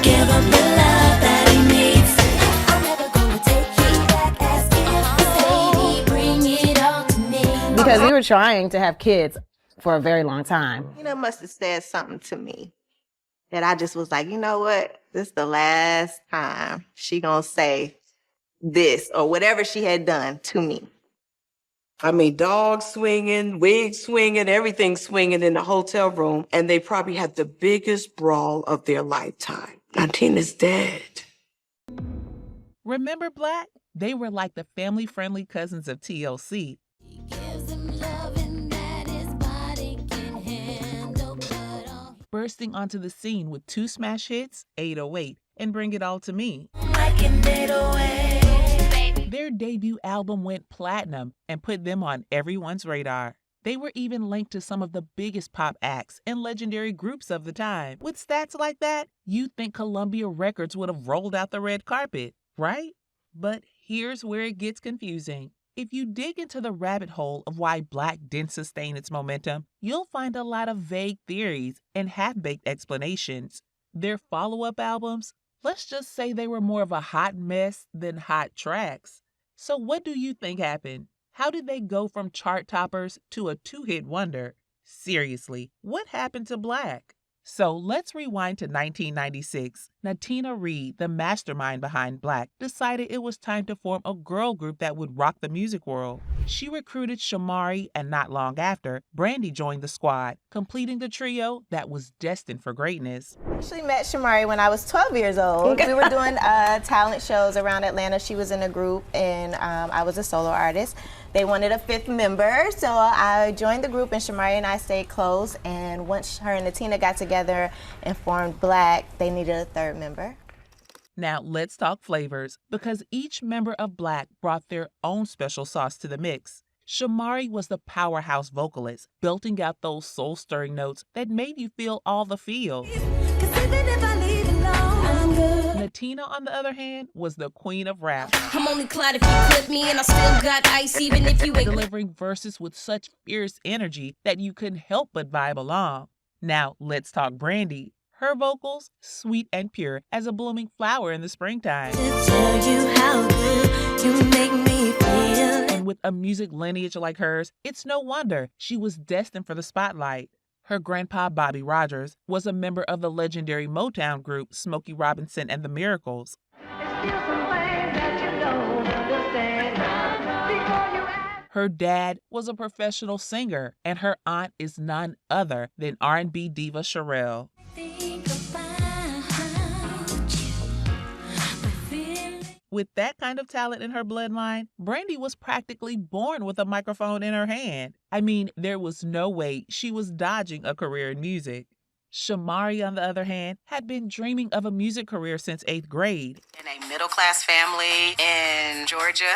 give him the love that he needs. I'm never gonna take it back, ask him, baby, bring it all to me. Because we were trying to have kids for a very long time. You know, must have said something to me that I just was like, you know what? This is the last time she gonna say this or whatever she had done to me. I mean, dogs swinging, wigs swinging, everything swinging in the hotel room. And they probably had the biggest brawl of their lifetime. Now Tina's dead. Remember BLAQUE? They were like the family-friendly cousins of TLC. Bursting onto the scene with 2 smash hits, 808 and Bring It All to Me. Their debut album went platinum and put them on everyone's radar. They were even linked to some of the biggest pop acts and legendary groups of the time. With stats like that, you'd think Columbia Records would have rolled out the red carpet, right? But here's where it gets confusing. If you dig into the rabbit hole of why BLAQUE didn't sustain its momentum, you'll find a lot of vague theories and half-baked explanations. Their follow-up albums, let's just say they were more of a hot mess than hot tracks. So what do you think happened? How did they go from chart toppers to a 2-hit wonder? Seriously, what happened to BLAQUE? So let's rewind to 1996. Natina Reed, the mastermind behind BLAQUE, decided it was time to form a girl group that would rock the music world. She recruited Shamari, and not long after, Brandy joined the squad, completing the trio that was destined for greatness. I actually met Shamari when I was 12 years old. We were doing talent shows around Atlanta. She was in a group, and I was a solo artist. They wanted a 5th member, so I joined the group, and Shamari and I stayed close. And once her and Natina got together and formed BLAQUE, they needed a 3rd member. Now let's talk flavors, because each member of BLAQUE brought their own special sauce to the mix. Shamari was the powerhouse vocalist, belting out those soul-stirring notes that made you feel all the feels. Natina, on the other hand, was the queen of rap. I'm only glad if you clip me and I still got ice even if you ain't delivering verses with such fierce energy that you couldn't help but vibe along. Now let's talk Brandy. Her vocals, sweet and pure as a blooming flower in the springtime. to tell you how good you make me feel. And with a music lineage like hers, it's no wonder she was destined for the spotlight. Her grandpa, Bobby Rogers, was a member of the legendary Motown group Smokey Robinson and the Miracles. Her dad was a professional singer, and her aunt is none other than R&B diva Sherelle. With that kind of talent in her bloodline, Brandy was practically born with a microphone in her hand. I mean, there was no way she was dodging a career in music. Shamari, on the other hand, had been dreaming of a music career since 8th grade. In a middle-class family in Georgia,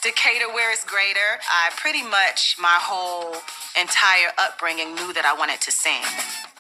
Decatur, where it's greater, I pretty much, my whole entire upbringing knew that I wanted to sing.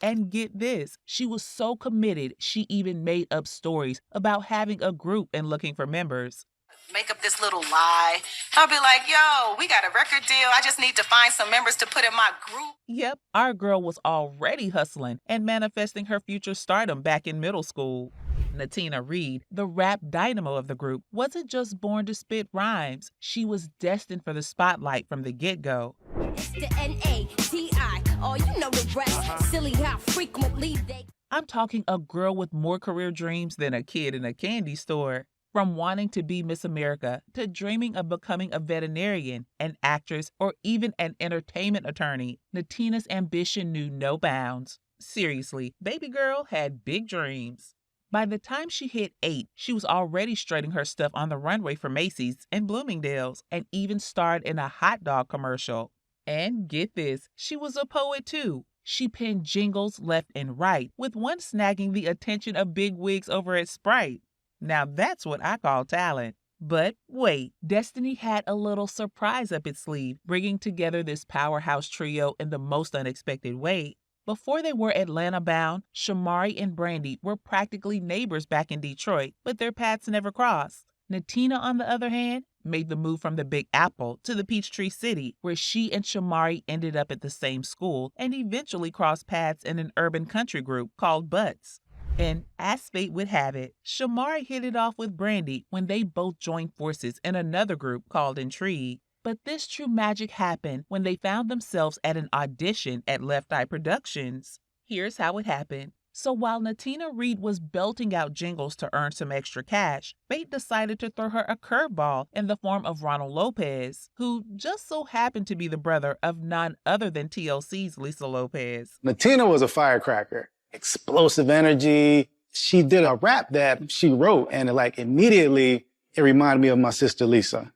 And get this, she was so committed, she even made up stories about having a group and looking for members. Make up this little lie. I'll be like, yo, we got a record deal. I just need to find some members to put in my group. Yep, our girl was already hustling and manifesting her future stardom back in middle school. Natina Reed, the rap dynamo of the group, wasn't just born to spit rhymes. She was destined for the spotlight from the get-go. It's the N-A-T-I. Oh, you know the rest. Silly how frequently they... I'm talking a girl with more career dreams than a kid in a candy store. From wanting to be Miss America to dreaming of becoming a veterinarian, an actress, or even an entertainment attorney, Natina's ambition knew no bounds. Seriously, baby girl had big dreams. By the time she hit 8, she was already strutting her stuff on the runway for Macy's and Bloomingdale's, and even starred in a hot dog commercial. And get this, she was a poet too. She penned jingles left and right, with one snagging the attention of bigwigs over at Sprite. Now that's what I call talent. But wait, Destiny had a little surprise up its sleeve, bringing together this powerhouse trio in the most unexpected way. Before they were Atlanta-bound, Shamari and Brandy were practically neighbors back in Detroit, but their paths never crossed. Natina, on the other hand, made the move from the Big Apple to the Peachtree City, where she and Shamari ended up at the same school and eventually crossed paths in an urban country group called Butts. And as fate would have it, Shamari hit it off with Brandy when they both joined forces in another group called Intrigue. But this true magic happened when they found themselves at an audition at Left Eye Productions. Here's how it happened. So while Natina Reed was belting out jingles to earn some extra cash, fate decided to throw her a curveball in the form of Ronald Lopez, who just so happened to be the brother of none other than TLC's Lisa Lopez. Natina was a firecracker, explosive energy. She did a rap that she wrote, and immediately it reminded me of my sister Lisa.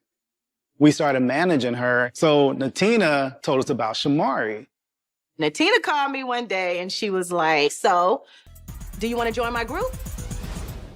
We started managing her. So Natina told us about Shamari. Natina called me one day and she was like, so, do you want to join my group?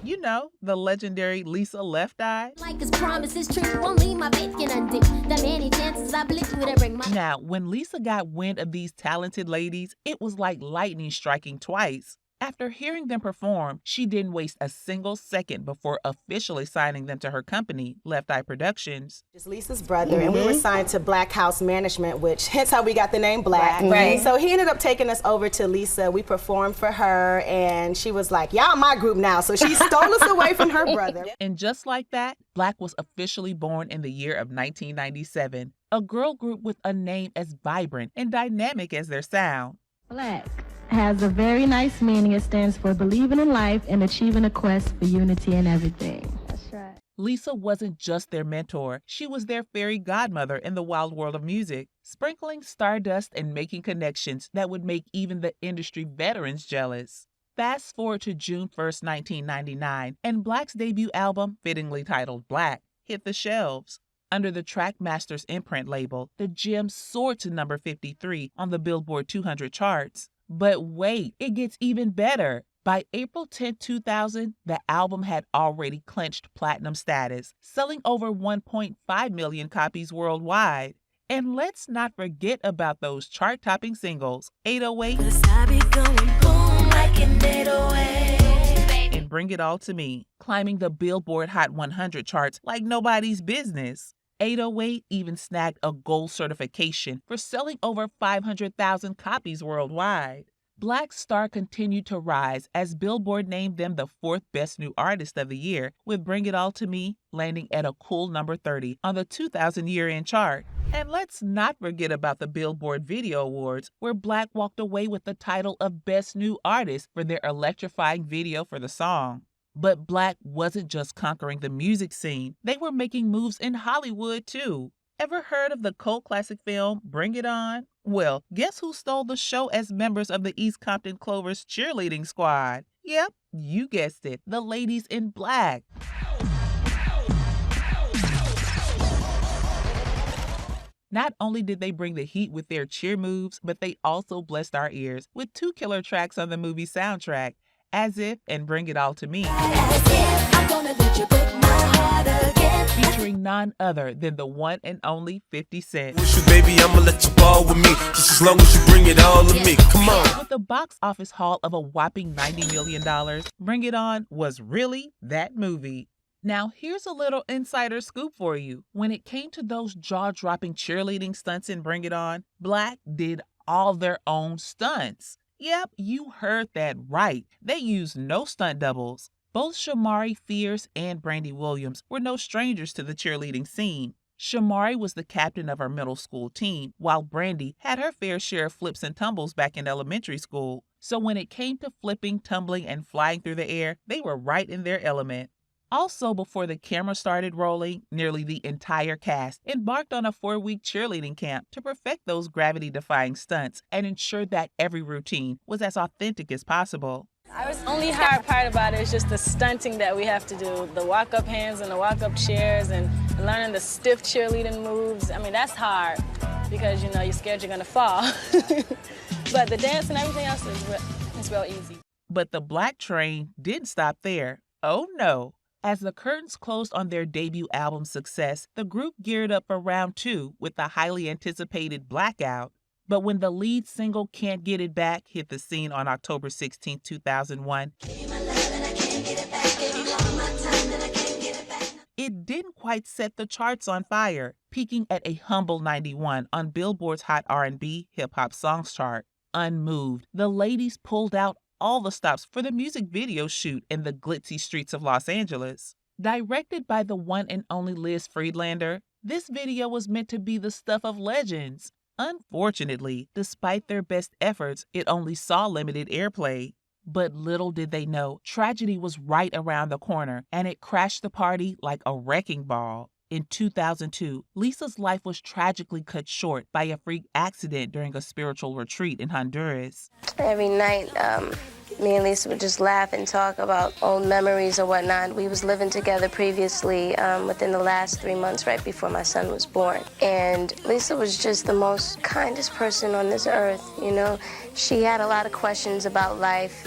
You know, the legendary Lisa Left Eye. Like his promises true, won't leave my bacon undip. The many chances I bleed with it bring my... Now, when Lisa got wind of these talented ladies, it was like lightning striking twice. After hearing them perform, she didn't waste a single second before officially signing them to her company, Left Eye Productions. It's Lisa's brother, and we were signed to Black House Management, which hence how we got the name Black. Right. So he ended up taking us over to Lisa. We performed for her, and she was like, y'all my group now. So she stole us away from her brother. And just like that, Blaque was officially born in the year of 1997, a girl group with a name as vibrant and dynamic as their sound. BLAQUE has a very nice meaning. It stands for believing in life and achieving a quest for unity in everything. That's right. Lisa wasn't just their mentor, she was their fairy godmother in the wild world of music, sprinkling stardust and making connections that would make even the industry veterans jealous. Fast forward to June 1st, 1999, and Blaque's debut album, fittingly titled BLAQUE, hit the shelves. Under the Trackmasters imprint label, the gem soared to number 53 on the Billboard 200 charts. But wait, it gets even better. By April 10, 2000, the album had already clinched platinum status, selling over 1.5 million copies worldwide. And let's not forget about those chart-topping singles, 808 and Bring It All to Me, climbing the Billboard Hot 100 charts like nobody's business. 808 even snagged a gold certification for selling over 500,000 copies worldwide. Blaque's star continued to rise as Billboard named them the 4th best new artist of the year, with Bring It All to Me landing at a cool number 30 on the 2000 year-end chart. And let's not forget about the Billboard Video Awards, where Blaque walked away with the title of Best New Artist for their electrifying video for the song. But Blaque wasn't just conquering the music scene, they were making moves in Hollywood too. Ever heard of the cult classic film Bring It On? Well, guess who stole the show as members of the East Compton Clovers cheerleading squad? Yep, you guessed it, the ladies in black. Not only did they bring the heat with their cheer moves, but they also blessed our ears with 2 killer tracks on the movie soundtrack, As If and Bring It All to Me, featuring none other than the one and only 50 Cent. Wish you, baby, I'ma let you ball with me, just as long as you bring it all to me. Come on. With a box office haul of a whopping $90 million, Bring It On was really that movie. Now, here's a little insider scoop for you. When it came to those jaw-dropping cheerleading stunts in Bring It On, Blaque did all their own stunts. Yep, you heard that right. They used no stunt doubles. Both Shamari Fierce and Brandy Williams were no strangers to the cheerleading scene. Shamari was the captain of her middle school team, while Brandy had her fair share of flips and tumbles back in elementary school. So when it came to flipping, tumbling, and flying through the air, they were right in their element. Also, before the camera started rolling, nearly the entire cast embarked on a 4-week cheerleading camp to perfect those gravity-defying stunts and ensure that every routine was as authentic as possible. The only hard part about it is just the stunting that we have to do, the walk-up hands and the walk-up chairs and learning the stiff cheerleading moves. I mean, that's hard because, you know, you're scared you're going to fall. But the dance and everything else is real easy. But the Blaque train didn't stop there. Oh, no. As the curtains closed on their debut album's success, the group geared up for round 2 with the highly anticipated Blackout. But when the lead single Can't Get It Back hit the scene on October 16, 2001, it didn't quite set the charts on fire, peaking at a humble 91 on Billboard's Hot R&B Hip Hop Songs chart. Unmoved, the ladies pulled out all the stops for the music video shoot in the glitzy streets of Los Angeles. Directed by the one and only Liz Friedlander, this video was meant to be the stuff of legends. Unfortunately, despite their best efforts, it only saw limited airplay. But little did they know, tragedy was right around the corner, and it crashed the party like a wrecking ball. In 2002, Lisa's life was tragically cut short by a freak accident during a spiritual retreat in Honduras. Every night, me and Lisa would just laugh and talk about old memories or whatnot. We was living together previously within the last 3 months right before my son was born. And Lisa was just the most kindest person on this earth, you know. She had a lot of questions about life.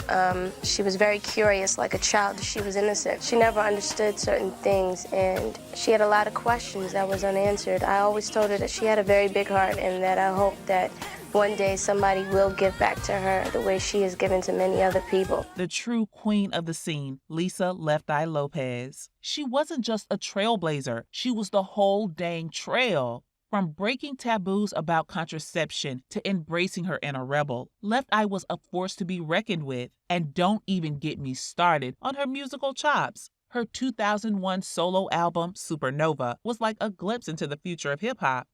She was very curious, like a child. She was innocent. She never understood certain things, and she had a lot of questions that was unanswered. I always told her that she had a very big heart and that I hope that one day somebody will give back to her the way she has given to many other people. The true queen of the scene, Lisa Left Eye Lopez. She wasn't just a trailblazer, she was the whole dang trail. From breaking taboos about contraception to embracing her inner rebel, Left Eye was a force to be reckoned with. And don't even get me started on her musical chops. Her 2001 solo album, Supernova, was like a glimpse into the future of hip-hop.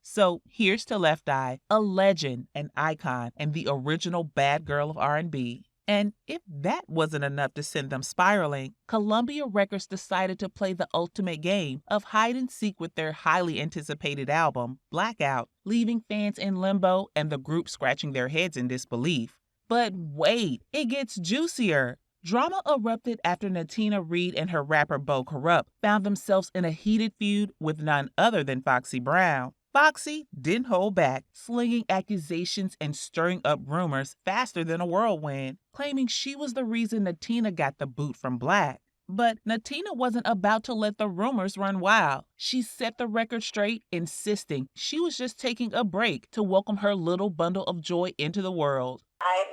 So here's to Left Eye, a legend, an icon, and the original bad girl of R&B. And if that wasn't enough to send them spiraling, Columbia Records decided to play the ultimate game of hide and seek with their highly anticipated album, Blackout, leaving fans in limbo and the group scratching their heads in disbelief. But wait, it gets juicier. Drama erupted after Natina Reed and her rapper Bo Corrupt found themselves in a heated feud with none other than Foxy Brown. Foxy didn't hold back, slinging accusations and stirring up rumors faster than a whirlwind, claiming she was the reason Natina got the boot from BLAQUE. But Natina wasn't about to let the rumors run wild. She set the record straight, insisting she was just taking a break to welcome her little bundle of joy into the world.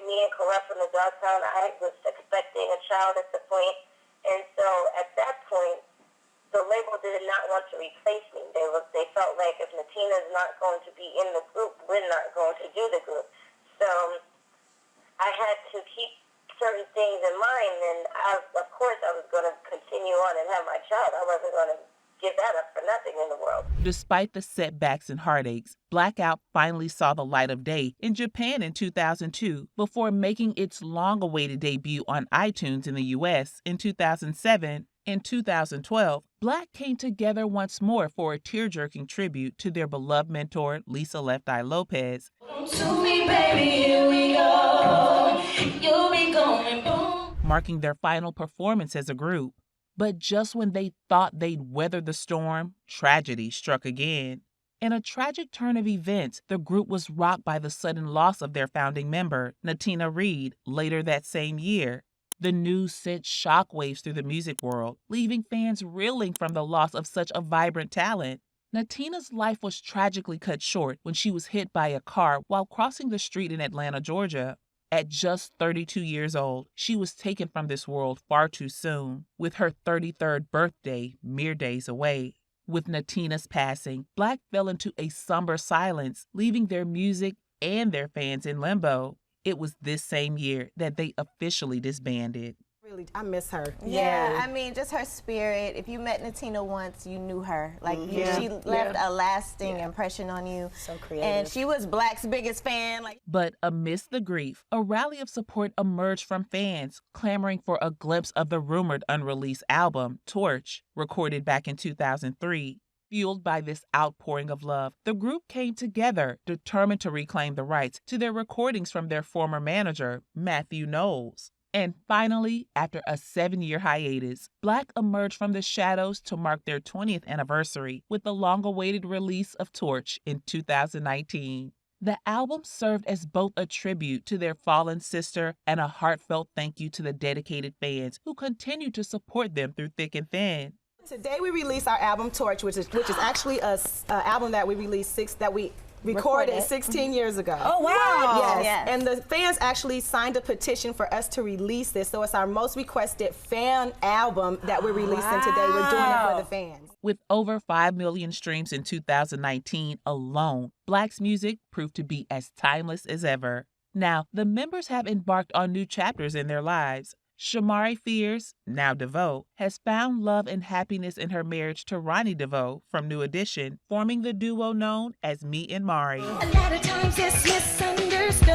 Me and Corrupt from the Dogtown, I was expecting a child at the point, and so at that point, the label did not want to replace me. They felt like if Natina's not going to be in the group, we're not going to do the group. So I had to keep certain things in mind, and of course I was going to continue on and have my child. I wasn't going to give that up for nothing in the world. Despite the setbacks and heartaches, Blackout finally saw the light of day in Japan in 2002 before making its long-awaited debut on iTunes in the U.S. in 2007. In 2012, BLAQUE came together once more for a tear-jerking tribute to their beloved mentor, Lisa Left Eye Lopez. Marking their final performance as a group. But just when they thought they'd weathered the storm, tragedy struck again. In a tragic turn of events, the group was rocked by the sudden loss of their founding member, Natina Reed, later that same year. The news sent shockwaves through the music world, leaving fans reeling from the loss of such a vibrant talent. Natina's life was tragically cut short when she was hit by a car while crossing the street in Atlanta, Georgia. At just 32 years old, she was taken from this world far too soon, with her 33rd birthday mere days away. With Natina's passing, BLAQUE fell into a somber silence, leaving their music and their fans in limbo. It was this same year that they officially disbanded. Really, I miss her. Yeah, I mean, just her spirit. If you met Natina once, you knew her. Like, she left a lasting impression on you. So creative. And she was BLAQUE's biggest fan. But amidst the grief, a rally of support emerged from fans, clamoring for a glimpse of the rumored unreleased album, Torch, recorded back in 2003. Fueled by this outpouring of love, the group came together, determined to reclaim the rights to their recordings from their former manager, Matthew Knowles. And finally, after a 7-year hiatus, BLAQUE emerged from the shadows to mark their 20th anniversary with the long-awaited release of Torch in 2019. The album served as both a tribute to their fallen sister and a heartfelt thank you to the dedicated fans who continue to support them through thick and thin. Today we release our album Torch, which is actually a album that we released recorded 16 years ago. Oh, wow. Yes. Yes. And the fans actually signed a petition for us to release this. So it's our most requested fan album that we're releasing today. We're doing it for the fans. With over 5 million streams in 2019 alone, BLAQUE's music proved to be as timeless as ever. Now, the members have embarked on new chapters in their lives. Shamari Fears, now DeVoe, has found love and happiness in her marriage to Ronnie DeVoe from New Edition, forming the duo known as Me and Mari. A lot of times it's misunderstood.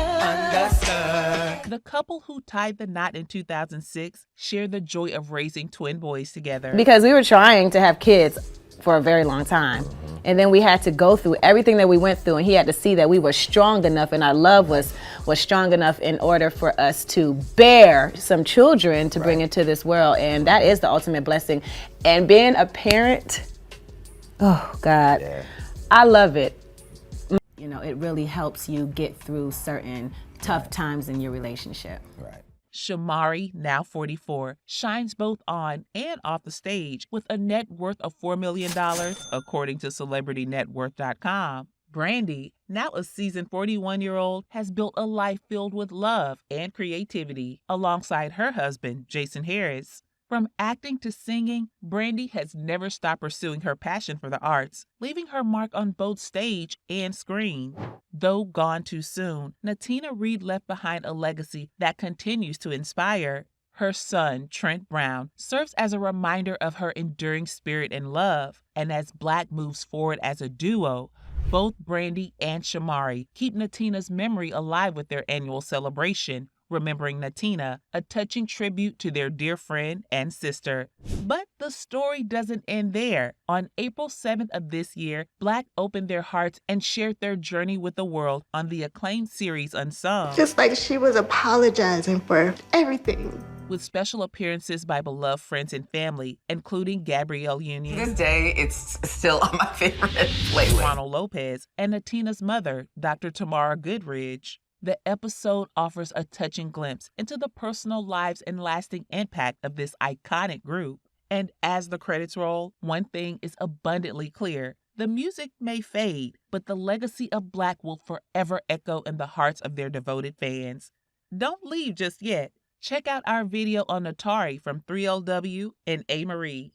The couple who tied the knot in 2006 shared the joy of raising twin boys together. Because we were trying to have kids for a very long time. And then we had to go through everything that we went through, and he had to see that we were strong enough and our love was strong enough in order for us to bear some children to bring into this world. And that is the ultimate blessing. And being a parent, oh God, I love it. You know, it really helps you get through certain tough times in your relationship. Right. Shamari, now 44, shines both on and off the stage with a net worth of $4 million, according to CelebrityNetWorth.com. Brandy, now a seasoned 41-year-old, has built a life filled with love and creativity alongside her husband, Jason Harris. From acting to singing, Brandy has never stopped pursuing her passion for the arts, leaving her mark on both stage and screen. Though gone too soon, Natina Reed left behind a legacy that continues to inspire. Her son, Trent Brown, serves as a reminder of her enduring spirit and love. And as BLAQUE moves forward as a duo, both Brandy and Shamari keep Natina's memory alive with their annual celebration, remembering Natina, a touching tribute to their dear friend and sister. But the story doesn't end there. On April 7th of this year, BLAQUE opened their hearts and shared their journey with the world on the acclaimed series Unsung. Just like she was apologizing for everything. With special appearances by beloved friends and family, including Gabrielle Union. To this day, it's still on my favorite playlist. Ronald Lopez, and Natina's mother, Dr. Tamara Goodridge. The episode offers a touching glimpse into the personal lives and lasting impact of this iconic group. And as the credits roll, one thing is abundantly clear. The music may fade, but the legacy of BLAQUE will forever echo in the hearts of their devoted fans. Don't leave just yet. Check out our video on Atari from 3LW and A. Marie.